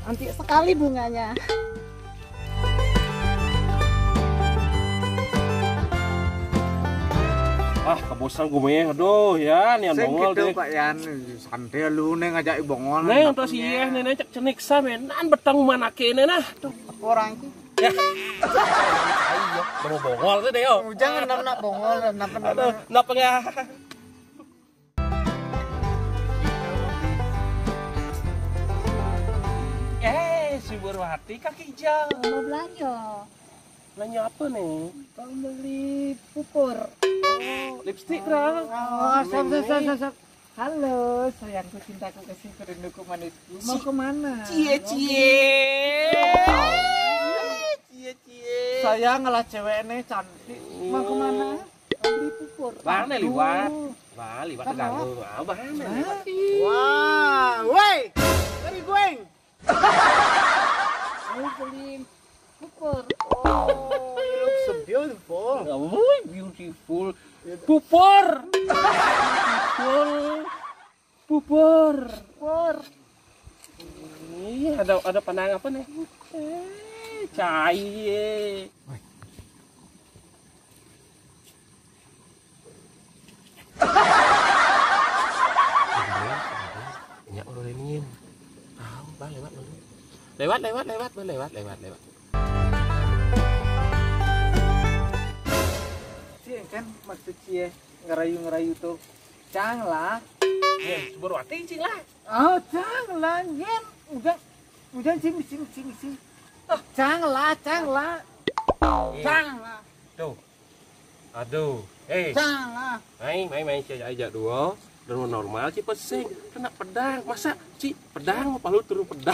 Cantik sekali bunganya. Kebosan gue meh, aduh ya, nih bongol deh. Pak Yan, santai lu neng ngajak bongol. Neng terus iya, nenek cek cenik samenan betang mana kene nah. Tuh orang itu. Ya. Ayo, mau bongol tuh deh yo. Jangan nak bongol, Napa ya? Si Burwati kaki hijau. Mau belanja. Belanja apa nih? Mau beli pupur. Lipstick dong. Oh, sap. Halo, sayangku, cintaku, kasihku, rinduku, manisku. Mau kemana? Cie. Saya ngalah cewek nih cantik. Mau kemana? Mau beli pupur. Mana liwat? Liwat ganggu. Mana? Wah, woi. Dari gue. Mau beli pupur. Oh, you look so beautiful. Oh, beautiful. Pupur. Pupur. Ini ada panang apa nih? Cai. Nyak udah dingin. Bang lewat. Cie kan maksud cie ngerayu tuh. Janganlah. Burwati cing lah. Oh, janganlah, Gen. Udah sing. Janganlah. Janganlah. Tuh. Aduh. Janganlah. Main aja dua. Dan normal sih pesing kena pedang. Masa sih pedang mau palu turun pedang.